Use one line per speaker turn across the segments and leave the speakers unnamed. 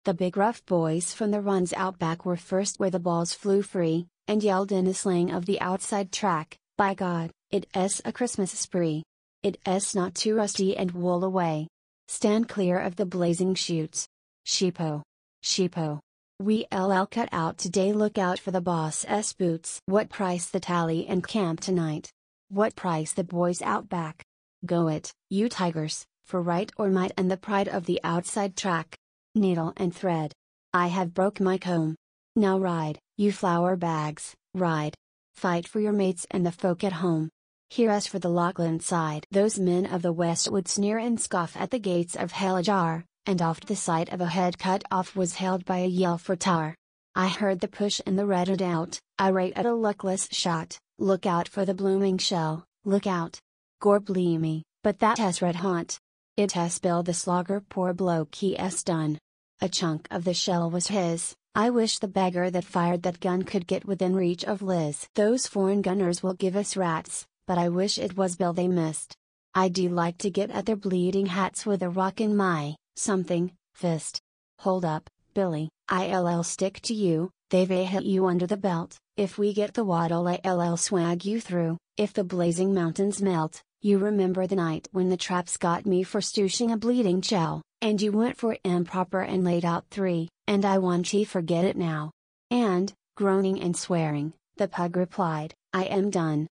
The big rough boys from the runs out back were first where the balls flew free, and yelled in a slang of the outside track, "By God, it's a Christmas spree. It's not too rusty and wool away. Stand clear of the blazing chutes. Sheepo. Sheepo. We LL cut out today, look out for the boss's boots. What price the tally and camp tonight? What price the boys out back? Go it, you tigers, for right or might and the pride of the outside track. Needle and thread. I have broke my comb. Now ride, you flour bags, ride. Fight for your mates and the folk at home. Hear us for the Lachlan side." Those men of the West would sneer and scoff at the gates of hell ajar, and oft the sight of a head cut off was hailed by a yell for tar. I heard the push and the redded out, irate at a luckless shot, "Look out for the blooming shell, look out. Gorblee me, but that has red hot. It has Bill the slogger, poor bloke he has done." A chunk of the shell was his. I wish the beggar that fired that gun could get within reach of Liz. Those foreign gunners will give us rats, but I wish it was Bill they missed. I'd like to get at their bleeding hats with a rock in my, something, fist. Hold up, Billy, I'll stick to you, they've hit you under the belt. If we get the waddle I'll swag you through. If the blazing mountains melt, you remember the night when the traps got me for stooshing a bleeding shell, and you went for improper and laid out 3, and I want ye forget it now. And, groaning and swearing, the pug replied, "I am done."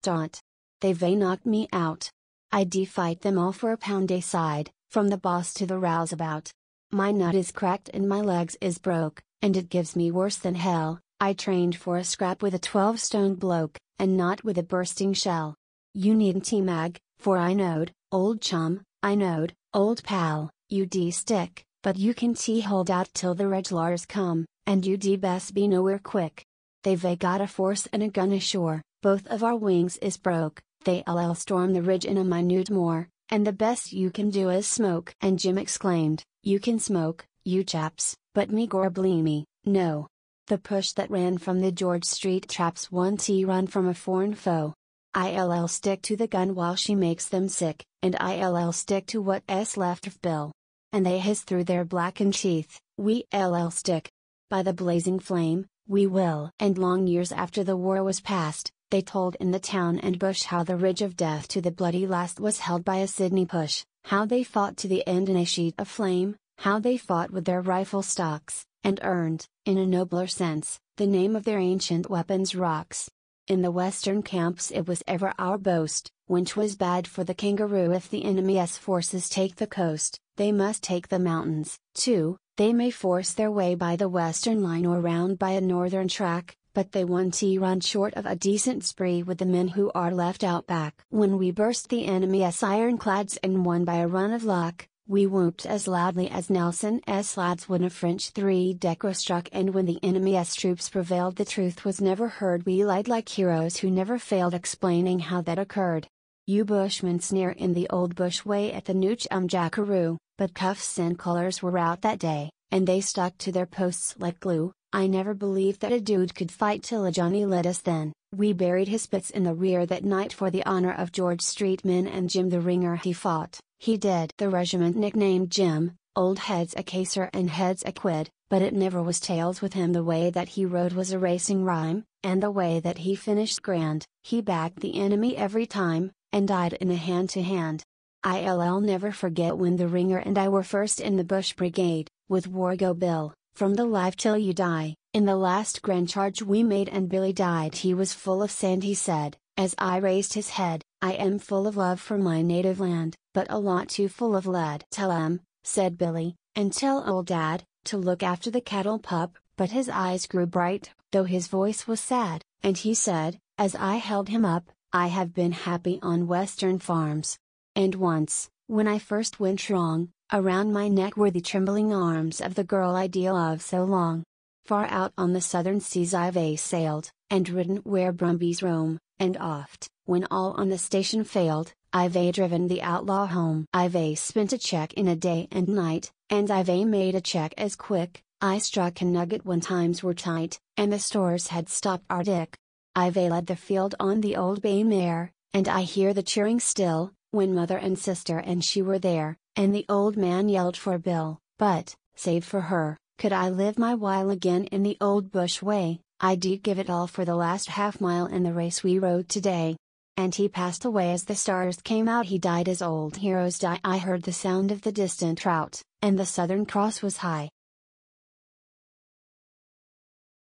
They've knocked me out. I fight them all for a pound a side, from the boss to the rouseabout. My nut is cracked and my legs is broke, and it gives me worse than hell. I trained for a scrap with a 12-stone bloke, and not with a bursting shell. You needn't mag, for I knowed, old chum, I knowed, old pal, you stick, but you can hold out till the regulars come, and you best be nowhere quick. They've got a force and a gun ashore, both of our wings is broke. They'll storm the ridge in a minute more, and the best you can do is smoke." And Jim exclaimed, "You can smoke, you chaps, but me gorblee me, no." The push that ran from the George Street traps won't run from a foreign foe. I'll stick to the gun while she makes them sick, and I'll stick to what's left of Bill. And they hiss through their blackened teeth, "We'll stick. By the blazing flame, we will." And long years after the war was past, they told in the town and bush how the ridge of death to the bloody last was held by a Sydney push, how they fought to the end in a sheet of flame, how they fought with their rifle stocks, and earned, in a nobler sense, the name of their ancient weapons rocks. In the western camps it was ever our boast, when 'twas bad for the kangaroo if the enemy's forces take the coast, they must take the mountains, too. They may force their way by the western line or round by a northern track, but they won't run short of a decent spree with the men who are left out back. When we burst the enemy's ironclads and won by a run of luck, we whooped as loudly as Nelson's lads when a French 3-decker struck, and when the enemy's troops prevailed the truth was never heard. We lied like heroes who never failed explaining how that occurred. You bushmen sneer in the old bush way at the new jackaroo, but cuffs and collars were out that day, and they stuck to their posts like glue. I never believed that a dude could fight till a Johnny led us then. We buried his bits in the rear that night for the honor of George Street men and Jim the Ringer he fought. He did. The regiment nicknamed Jim, Old Heads a Caser and Heads a Quid, but it never was tails with him. The way that he rode was a racing rhyme, and the way that he finished grand. He backed the enemy every time, and died in a hand-to-hand. I'll never forget when the Ringer and I were first in the Bush Brigade, with Wargo Bill. From the Live Till You Die, in the last grand charge we made and Billy died. He was full of sand, he said, as I raised his head, "I am full of love for my native land, but a lot too full of lead." "Tell said Billy, "and tell old Dad, to look after the cattle pup." But his eyes grew bright, though his voice was sad, and he said, as I held him up, "I have been happy on western farms. And once, when I first went wrong, around my neck were the trembling arms of the girl I loved so long. Far out on the southern seas I've sailed, and ridden where brumbies roam, and oft, when all on the station failed, I've driven the outlaw home. I've spent a check in a day and night, and I've made a check as quick. I struck a nugget when times were tight, and the stores had stopped our dick. I've led the field on the old bay mare, and I hear the cheering still, when mother and sister and she were there, and the old man yelled for Bill, but, save for her, Could I live my while again in the old bush way, I'd give it all for the last half mile in the race we rode today. And he passed away as the stars came out. He died as old heroes die. I heard the sound of the distant trout, and the Southern Cross was high.